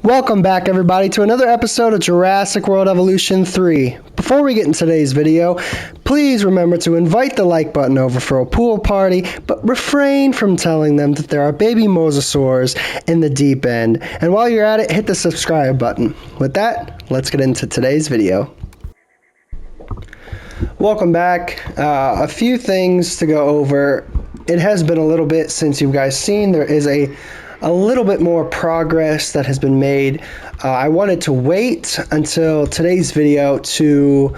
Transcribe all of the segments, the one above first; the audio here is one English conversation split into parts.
Welcome back, everybody, to another episode of Jurassic World Evolution 3. Before we get in today's video, please remember to invite the like button over for a pool party, but refrain from telling them that there are baby mosasaurs in the deep end. And while you're at it, hit the subscribe button. With that, let's get into today's video. Welcome back. A few things to go over. It has been a little bit since you guys seen. There is a little bit more progress that has been made. I wanted to wait until today's video to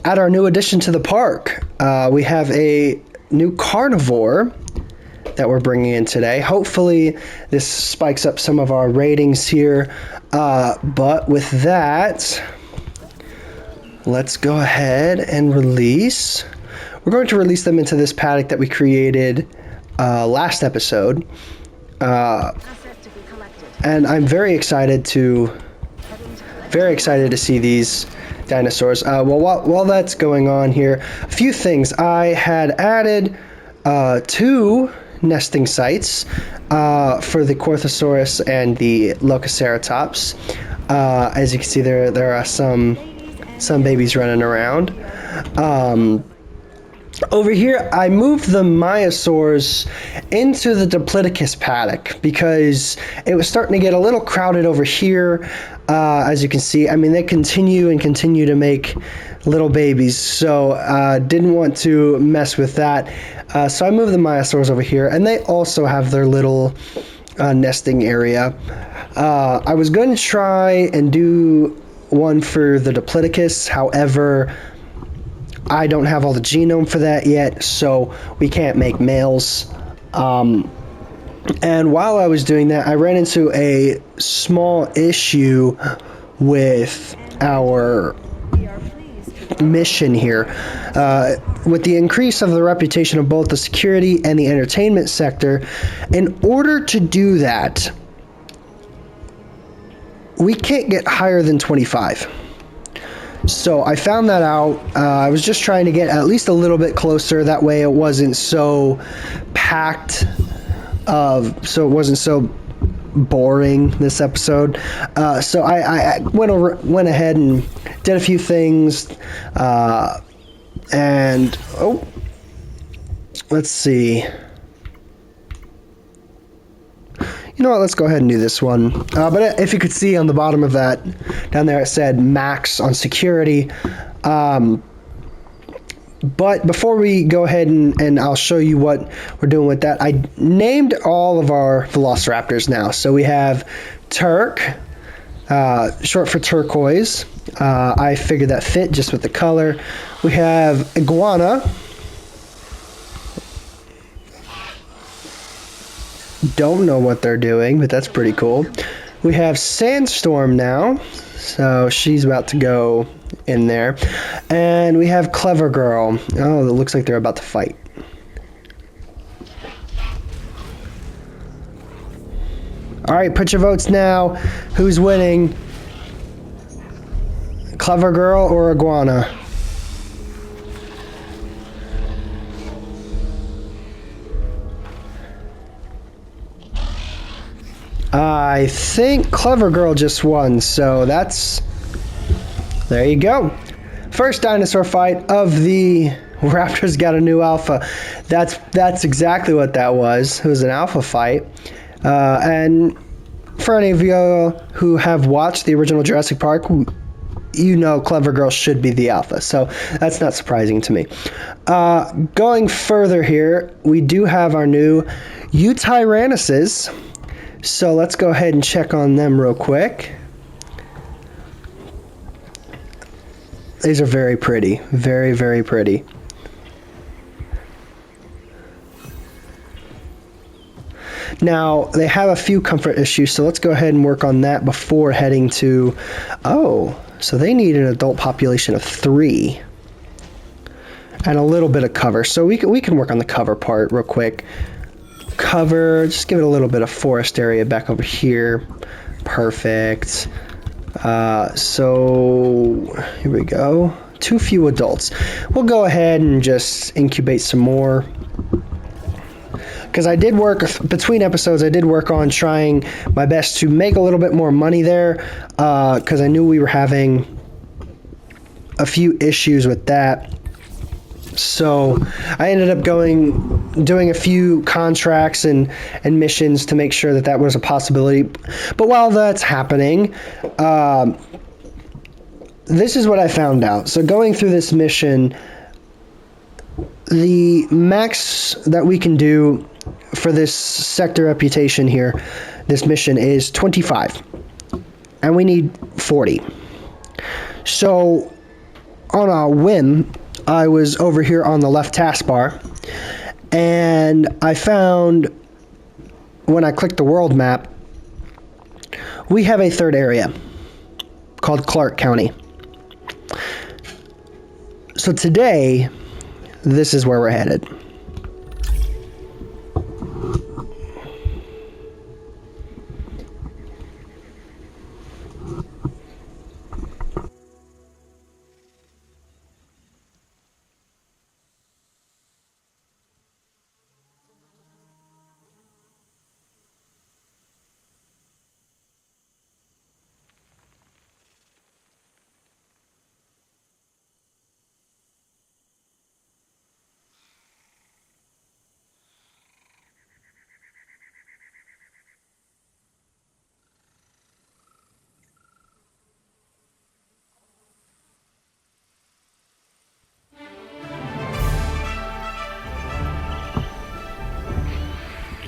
add our new addition to the park. We have a new carnivore that we're bringing in today. Hopefully this spikes up some of our ratings here. But with that, let's go ahead and release. We're going to release them into this paddock that we created last episode. And I'm very excited to see these dinosaurs. While that's going on here, a few things. I had added 2 nesting sites for the Corthosaurus and the Lococeratops. As you can see, there are some babies running around. Over here, I moved the Myosaurs into the Diplodocus paddock because it was starting to get a little crowded over here. As you can see, I mean, they continue to make little babies, so didn't want to mess with that. So I moved the Myosaurs over here, and they also have their little nesting area. I was going to try and do one for the Diplodocus, however, I don't have all the genome for that yet, so we can't make males. And while I was doing that, I ran into a small issue with our mission here. With the increase of the reputation of both the security and the entertainment sector, in order to do that, we can't get higher than 25. So I found that out. I was just trying to get at least a little bit closer. That way it wasn't so packed, so it wasn't so boring this episode. So I went ahead and did a few things. And let's see. You know what, let's go ahead and do this one. But if you could see on the bottom of that, down there it said max on security. But before we go ahead and I'll show you what we're doing with that, I named all of our velociraptors now. So we have Turk, short for turquoise. I figured that fit just with the color. We have Iguana. Don't know what they're doing, but that's pretty cool. We have Sandstorm now, so she's about to go in there. And we have Clever Girl. Oh, it looks like they're about to fight. All right, put your votes now. Who's winning? Clever Girl or Iguana? I think Clever Girl just won, so there you go. First dinosaur fight of the Raptors got a new alpha. That's exactly what that was. It was an alpha fight. And for any of you who have watched the original Jurassic Park, you know Clever Girl should be the alpha, so that's not surprising to me. Going further here, we do have our new Eutyrannuses. So let's go ahead and check on them real quick. These are very pretty. Very, very pretty. Now, they have a few comfort issues, so let's go ahead and work on that before heading to... Oh, so they need an adult population of 3. And a little bit of cover. So we can work on the cover part real quick. Cover, just give it a little bit of forest area back over here. Perfect. So here we go. Too few adults. We'll go ahead and just incubate some more. because I did work between episodes. I did work on trying my best to make a little bit more money there, because I knew we were having a few issues with that. So I ended up doing a few contracts and missions to make sure that that was a possibility. But while that's happening, this is what I found out. So going through this mission, the max that we can do for this sector reputation here, this mission, is 25. And we need 40. So on a whim, I was over here on the left taskbar, and I found, when I clicked the world map, we have a third area called Clark County. So today, this is where we're headed.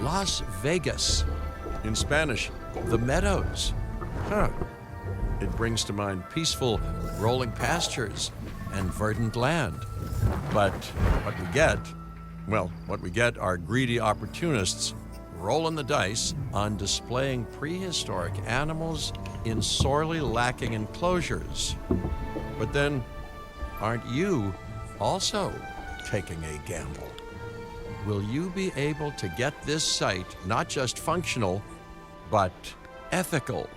Las Vegas. In Spanish, the Meadows. Huh. It brings to mind peaceful, rolling pastures and verdant land. But what we get are greedy opportunists rolling the dice on displaying prehistoric animals in sorely lacking enclosures. But then, aren't you also taking a gamble? Will you be able to get this site not just functional, but ethical?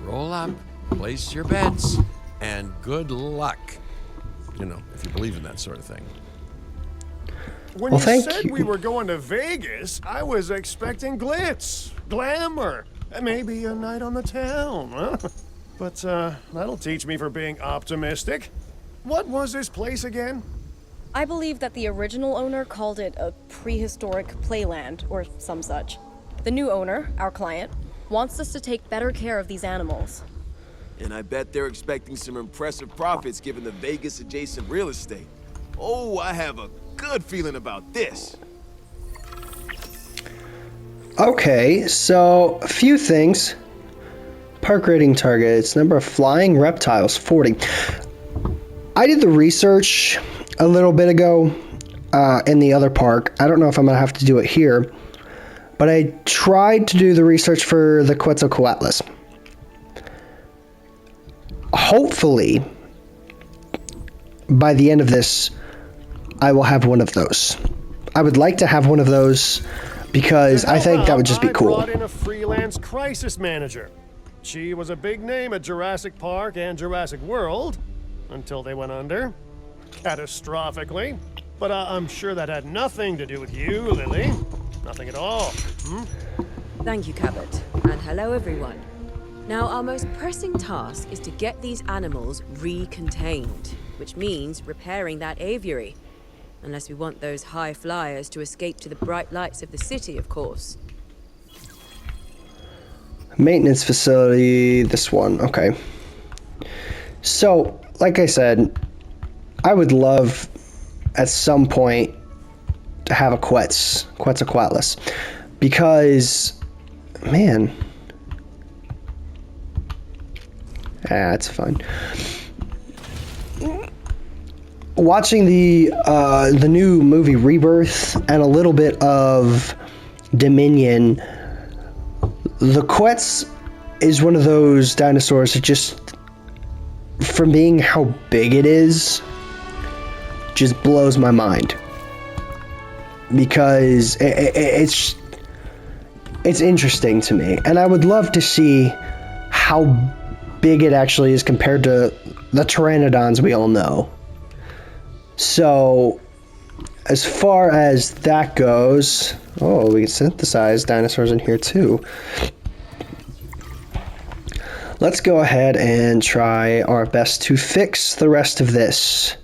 Roll up, place your bets, and good luck. You know, if you believe in that sort of thing. When you said we were going to Vegas, I was expecting glitz, glamour, and maybe a night on the town, huh? But that'll teach me for being optimistic. What was this place again? I believe that the original owner called it a prehistoric playland, or some such. The new owner, our client, wants us to take better care of these animals. And I bet they're expecting some impressive profits given the Vegas-adjacent real estate. Oh, I have a good feeling about this. Okay, so a few things. Park rating targets, number of flying reptiles, 40. I did the research a little bit ago in the other park. I don't know if I'm going to have to do it here, but I tried to do the research for the Quetzalcoatlus. Hopefully, by the end of this, I will have one of those. I would like to have one of those because I think that would just be cool. I brought in a freelance crisis manager. She was a big name at Jurassic Park and Jurassic World until they went under. Catastrophically. But I'm sure that had nothing to do with you, Lily. Nothing at all. Thank you, Cabot. And hello, everyone. Now, our most pressing task is to get these animals recontained, which means repairing that aviary. Unless we want those high flyers to escape to the bright lights of the city, of course. Maintenance facility, this one, okay. So, like I said, I would love at some point to have a Quetzalcoatlus, because, man, it's fun. Watching the new movie Rebirth and a little bit of Dominion, the Quetz is one of those dinosaurs that just, from being how big it is, just blows my mind, because it's interesting to me, and I would love to see how big it actually is compared to the pteranodons we all know. So as far as that goes, oh, we can synthesize dinosaurs in here too. Let's go ahead and try our best to fix the rest of this.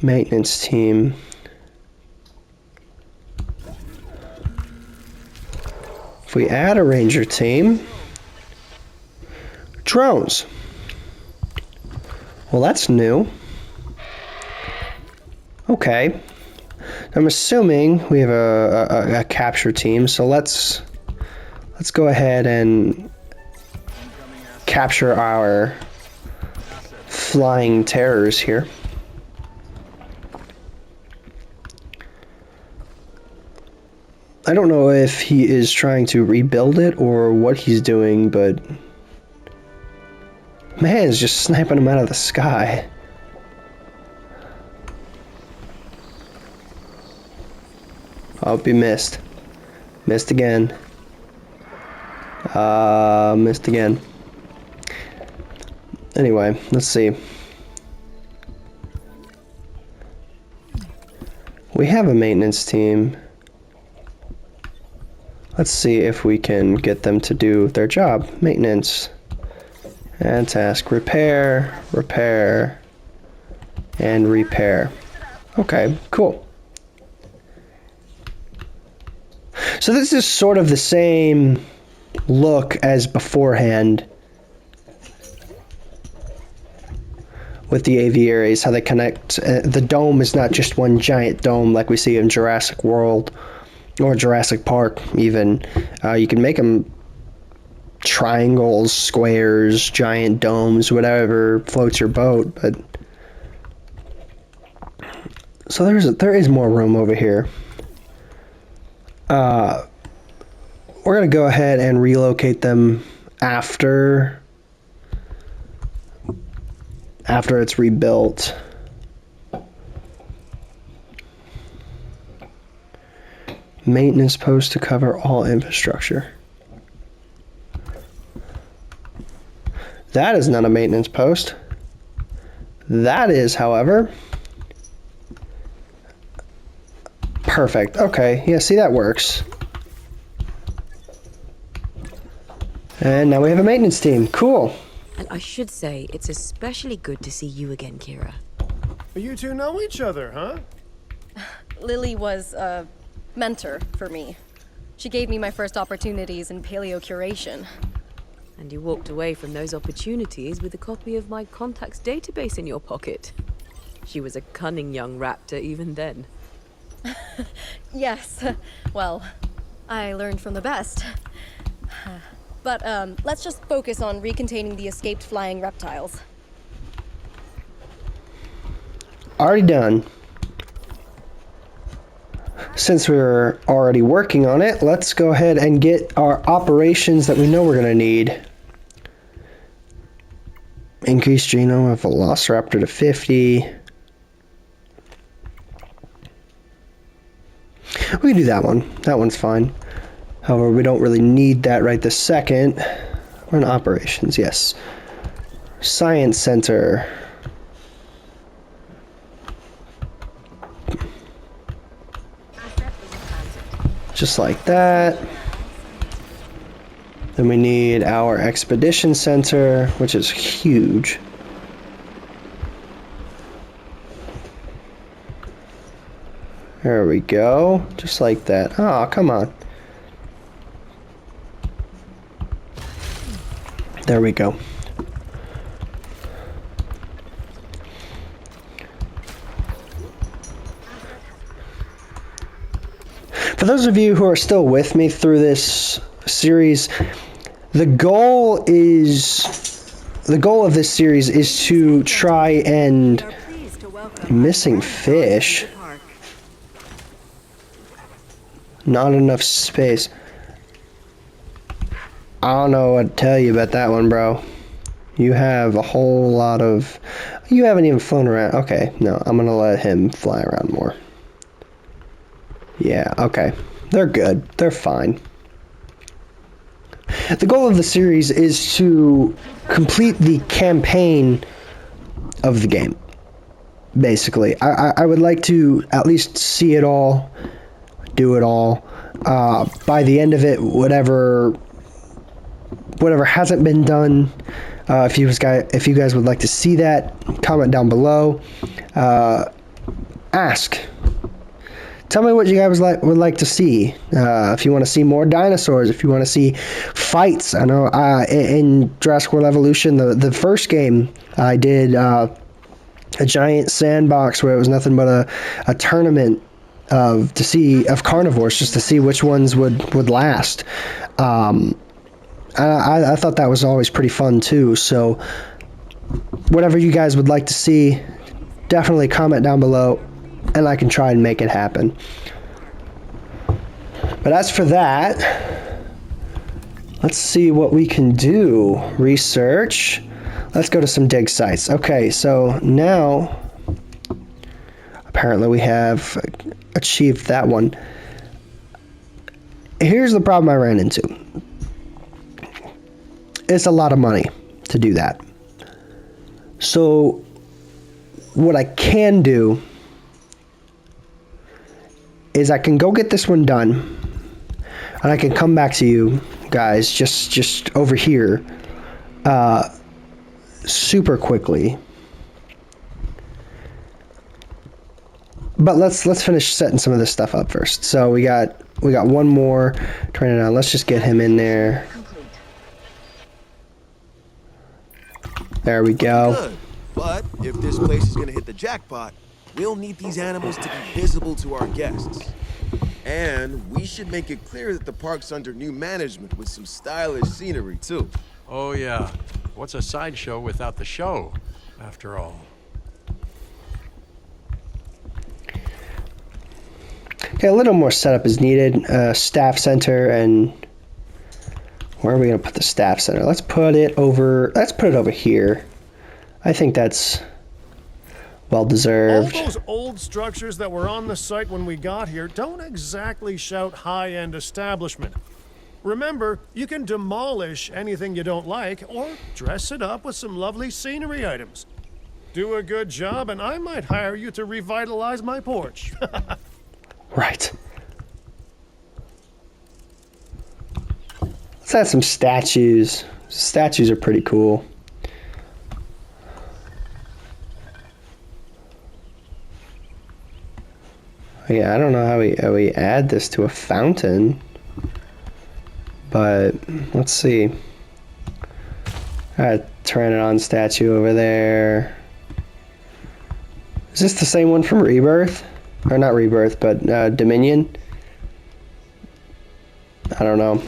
Maintenance team. If we add a ranger team, drones. Well, that's new. Okay. I'm assuming we have a capture team, so let's go ahead and capture our flying terrors here. I don't know if he is trying to rebuild it or what he's doing, but man is just sniping him out of the sky. Oh, he missed. Missed again. Missed again. Anyway, let's see. We have a maintenance team. Let's see if we can get them to do their job. Maintenance. And task. Repair, repair, and repair. Okay, cool. So this is sort of the same look as beforehand with the aviaries, how they connect. The dome is not just one giant dome like we see in Jurassic World or Jurassic Park even. You can make them triangles, squares, giant domes, whatever floats your boat. But so there is more room over here. We're going to go ahead and relocate them after it's rebuilt. Maintenance post to cover all infrastructure. That is not a maintenance post. That is, however, perfect. Okay, yeah, see, that works. And now we have a maintenance team. Cool. And I should say, it's especially good to see you again, Kira. You two know each other, huh? Lily was a mentor for me. She gave me my first opportunities in paleo curation. And you walked away from those opportunities with a copy of my contacts database in your pocket. She was a cunning young raptor even then. Yes, well, I learned from the best. But let's just focus on recontaining the escaped flying reptiles. Already done. Since we're already working on it, let's go ahead and get our operations that we know we're going to need. Increase genome of Velociraptor to 50. We can do that one. That one's fine. However, we don't really need that right this second. We're in operations, yes. Science Center. Just like that. Then we need our Expedition Center, which is huge. There we go. Just like that. Oh, come on. There we go. For those of you who are still with me through this series, the goal of this series is to try and missing fish. Not enough space. I don't know what to tell you about that one, bro. You have a whole lot of... You haven't even flown around. Okay, no, I'm gonna let him fly around more. Yeah, okay. They're good. They're fine. The goal of the series is to complete the campaign of the game. basically. I would like to at least see it all, do it all. By the end of it, whatever hasn't been done, if you guys would like to see that, comment down below. Ask. Tell me what you guys would like to see. If you want to see more dinosaurs, if you want to see fights. I know in Jurassic World Evolution, the first game, I did a giant sandbox where it was nothing but a tournament of carnivores, just to see which ones would last. I thought that was always pretty fun too. So whatever you guys would like to see, definitely comment down below, and I can try and make it happen. But as for that, let's see what we can do. Research. Let's go to some dig sites. Okay, so now apparently we have achieved that one. Here's the problem I ran into. It's a lot of money to do that. So what I can do is I can go get this one done, and I can come back to you guys just over here super quickly. But let's finish setting some of this stuff up first. So we got one more turning on. Let's just get him in there. There we go. Good. But if this place is gonna hit the jackpot, we'll need these animals to be visible to our guests. And we should make it clear that the park's under new management with some stylish scenery too. Oh yeah, what's a sideshow without the show, after all? Okay, a little more setup is needed. Staff center, and where are we gonna put the staff center? Let's put it over here. I think that's well deserved. All those old structures that were on the site when we got here don't exactly shout high-end establishment. Remember, you can demolish anything you don't like or dress it up with some lovely scenery items. Do a good job and I might hire you to revitalize my porch. Right. Let's add some statues. Statues are pretty cool. Yeah, I don't know how we add this to a fountain, but let's see. Pteranodon statue over there. Is this the same one from Rebirth? Or not Rebirth, but Dominion? I don't know.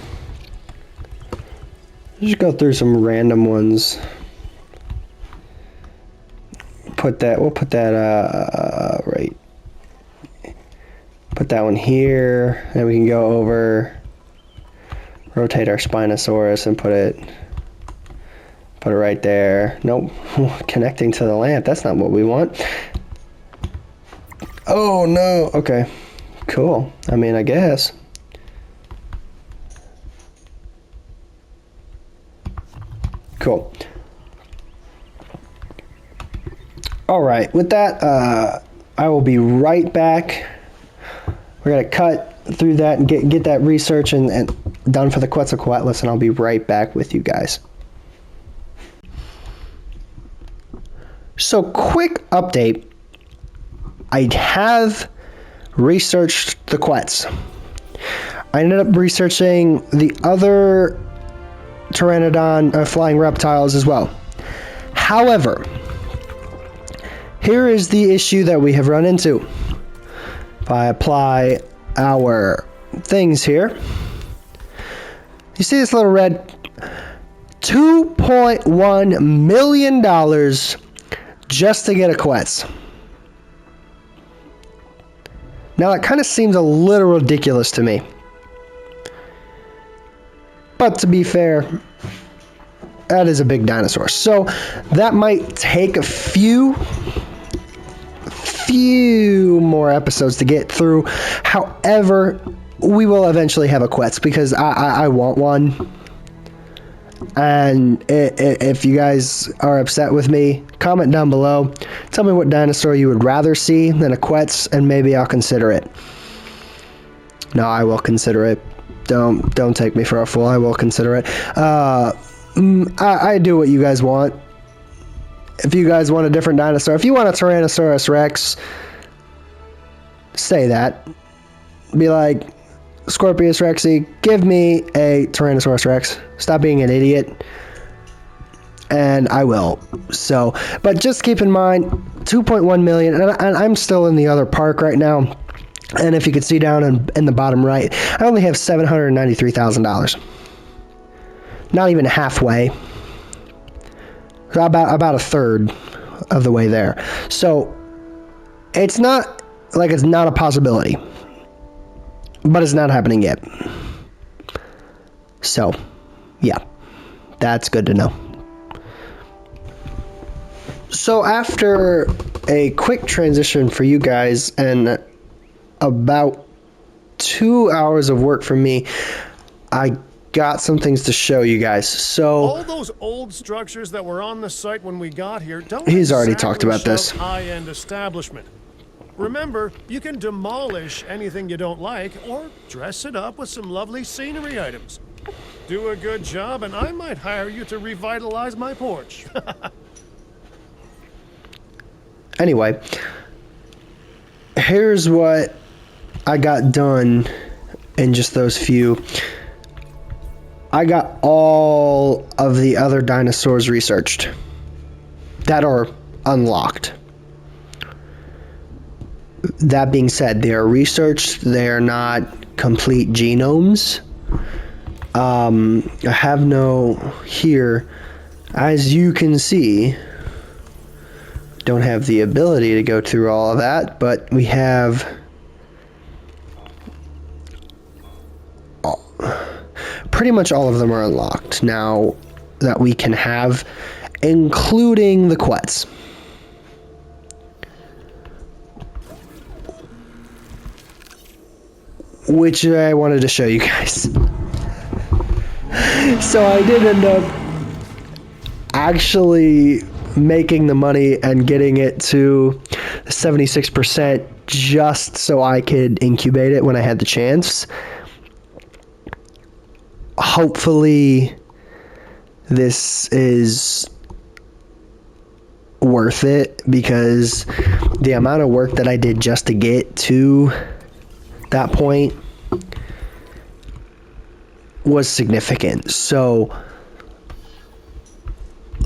Just go through some random ones. We'll put that right. Put that one here, and we can go over, rotate our Spinosaurus and put it right there. Nope, connecting to the lamp. That's not what we want. Oh no. Okay, cool. I mean, I guess. Cool. All right. With that, I will be right back. We're gonna cut through that and get that research and done for the Quetzalcoatlus, and I'll be right back with you guys. So, quick update. I have researched the Quetz. I ended up researching the other Pteranodon flying reptiles as well. However, here is the issue that we have run into. If I apply our things here, you see this little red $2.1 million just to get a Quetz. Now that kind of seems a little ridiculous to me. But to be fair, that is a big dinosaur. So that might take a few more episodes to get through. However, we will eventually have a Quetz because I want one. And if you guys are upset with me, comment down below. Tell me what dinosaur you would rather see than a Quetz, and maybe I'll consider it. No, I will consider it. Don't take me for a fool. I will consider it. I do what you guys want. If you guys want a different dinosaur, if you want a Tyrannosaurus Rex, say that. Be like, Scorpius Rexy, give me a Tyrannosaurus Rex. Stop being an idiot. And I will. So, but just keep in mind, 2.1 million, and I'm still in the other park right now. And if you can see down in the bottom right, I only have $793,000. Not even halfway. About a third of the way there. So it's not like it's not a possibility, but it's not happening yet. So yeah, that's good to know. So after a quick transition for you guys and about 2 hours of work for me, I got some things to show you guys. So all those old structures that were on the site when we got here don't he's already talked about this. High-end establishment. Remember, you can demolish anything you don't like or dress it up with some lovely scenery items. Do a good job and I might hire you to revitalize my porch. Anyway, here's what I got done in just those few. I got all of the other dinosaurs researched that are unlocked. That being said, they are researched. They are not complete genomes. I have no here, as you can see, don't have the ability to go through all of that, but we have pretty much all of them are unlocked now that we can have, including the Quetz. Which I wanted to show you guys. So I did end up actually making the money and getting it to 76% just so I could incubate it when I had the chance. Hopefully this is worth it, because the amount of work that I did just to get to that point was significant. So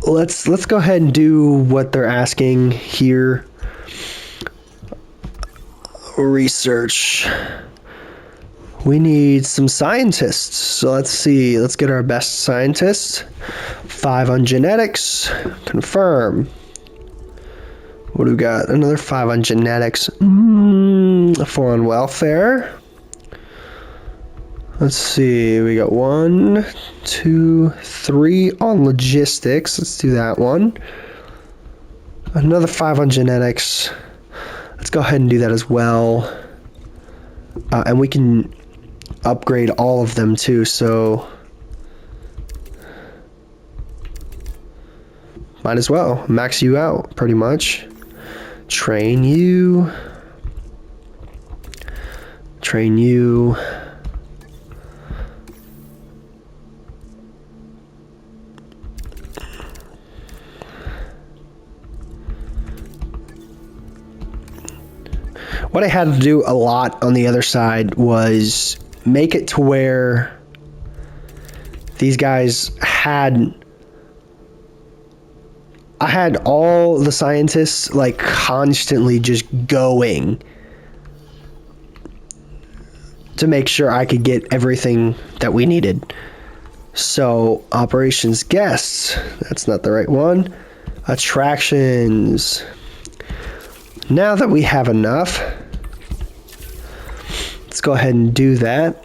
let's go ahead and do what they're asking here. Research. We need some scientists. So let's see. Let's get our best scientists. 5 on genetics. Confirm. What do we got? Another 5 on genetics. 4 on welfare. Let's see. We got 1, 2, 3 on logistics. Let's do that one. Another 5 on genetics. Let's go ahead and do that as well. And we can upgrade all of them too, so might as well max you out pretty much. Train you. What I had to do a lot on the other side was make it to where these guys had... I had all the scientists like constantly just going to make sure I could get everything that we needed. So, operations guests, that's not the right one. Attractions. Now that we have enough, let's go ahead and do that.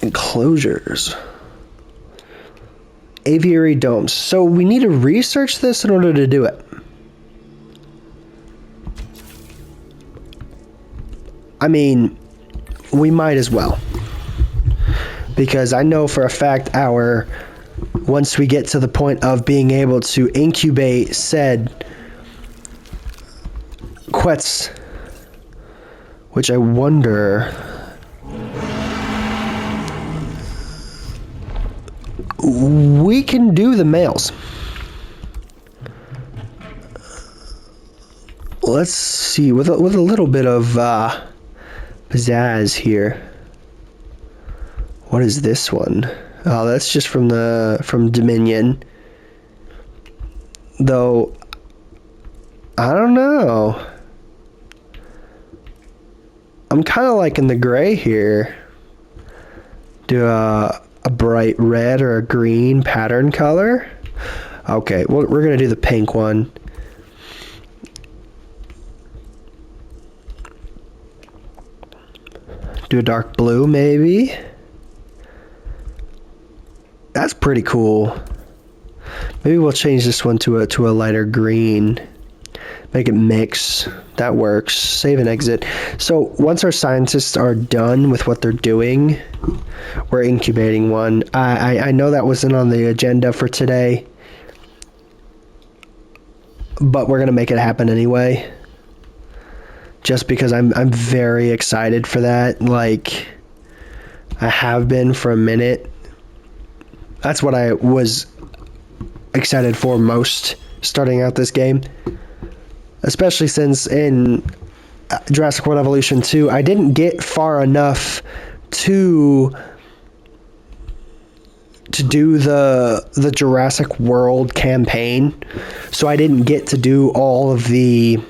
Enclosures. Aviary domes. So we need to research this in order to do it. I mean, we might as well. because I know for a fact once we get to the point of being able to incubate said Quetz, which I wonder, we can do the males. Let's see, with a little bit of pizzazz here. What is this one? Oh, that's just from Dominion. Though, I don't know. I'm kind of liking the gray here. Do a bright red or a green pattern color. Okay, well, we're gonna do the pink one. Do a dark blue, maybe. That's pretty cool. Maybe we'll change this one to a lighter green. Make it mix. That works. Save and exit. So once our scientists are done with what they're doing, we're incubating one. I know that wasn't on the agenda for today, but we're gonna make it happen anyway. Just because I'm very excited for that. Like, I have been for a minute. That's what I was excited for most starting out this game. Especially since in Jurassic World Evolution 2, I didn't get far enough to do the Jurassic World campaign. So I didn't get to do all of the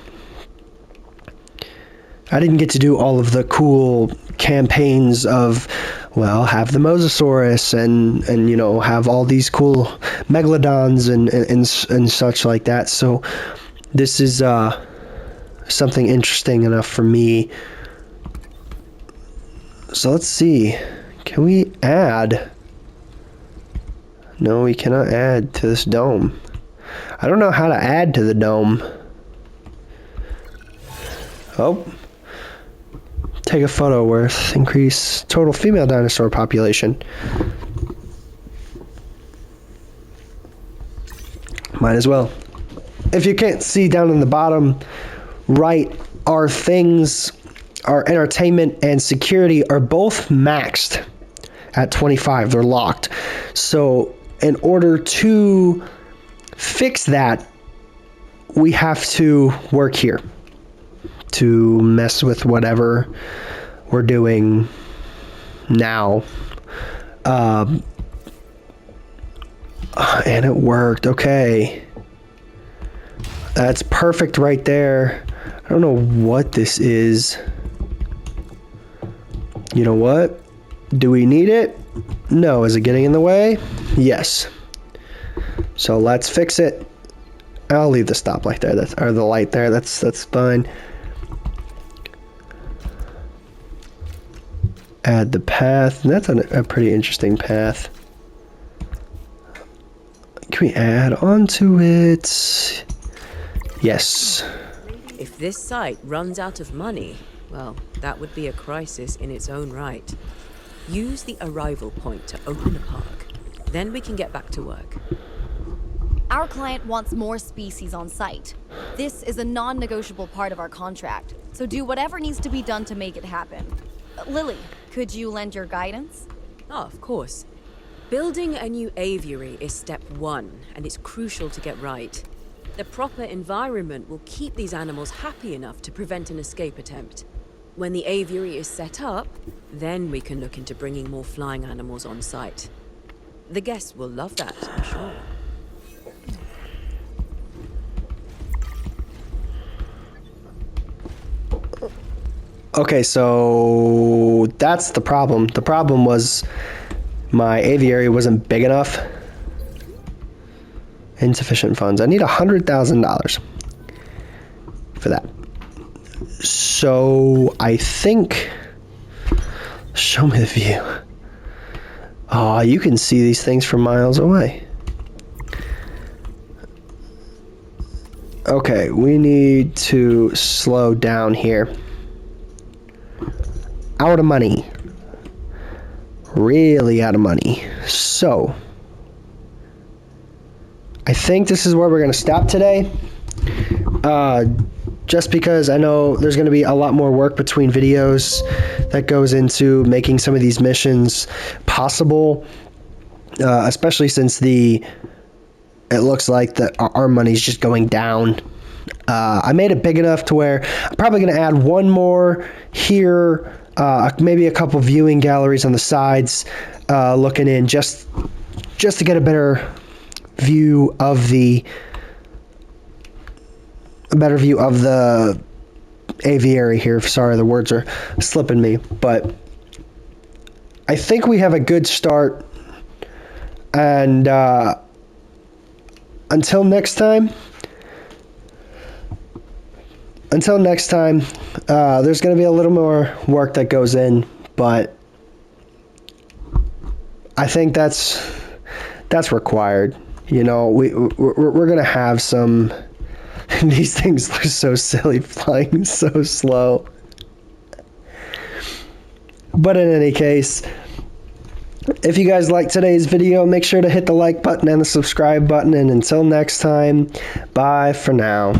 cool campaigns of, well, have the Mosasaurus and you know, have all these cool megalodons and such like that. So this is something interesting enough for me. So let's see. Can we add? No, we cannot add to this dome. I don't know how to add to the dome. Oh. Take a photo worth. Increase total female dinosaur population. Might as well. If you can't see down in the bottom right, our things, our entertainment and security are both maxed at 25. They're locked. So in order to fix that, we have to work here to mess with whatever we're doing now. And it worked. Okay. That's perfect right there. I don't know what this is. You know what? Do we need it? No. Is it getting in the way? Yes. So let's fix it. I'll leave the stoplight there. Or the light there. That's fine. Add the path. That's a pretty interesting path. Can we add onto it? Yes. If this site runs out of money, well, that would be a crisis in its own right. Use the arrival point to open the park. Then we can get back to work. Our client wants more species on site. This is a non-negotiable part of our contract, so do whatever needs to be done to make it happen. Lily, could you lend your guidance? Oh, of course. Building a new aviary is step one, and it's crucial to get right. The proper environment will keep these animals happy enough to prevent an escape attempt. When the aviary is set up, then we can look into bringing more flying animals on site. The guests will love that, I'm sure. Okay, so that's the problem. The problem was my aviary wasn't big enough. Insufficient funds. I need $100,000 for that. So I think, show me the view. Oh, you can see these things from miles away. Okay, we need to slow down here. Out of money. really out of money. So I think this is where we're going to stop today. Just because I know there's going to be a lot more work between videos that goes into making some of these missions possible, especially since it looks like our money's just going down. I made it big enough to where I'm probably going to add one more here, maybe a couple viewing galleries on the sides, looking in just to get a better view of the aviary here. Sorry, the words are slipping me, but I think we have a good start. And until next time, there's going to be a little more work that goes in, but I think that's required. You know, we're going to have some. These things look so silly, flying so slow. But in any case, if you guys liked today's video, make sure to hit the like button and the subscribe button. And until next time, bye for now.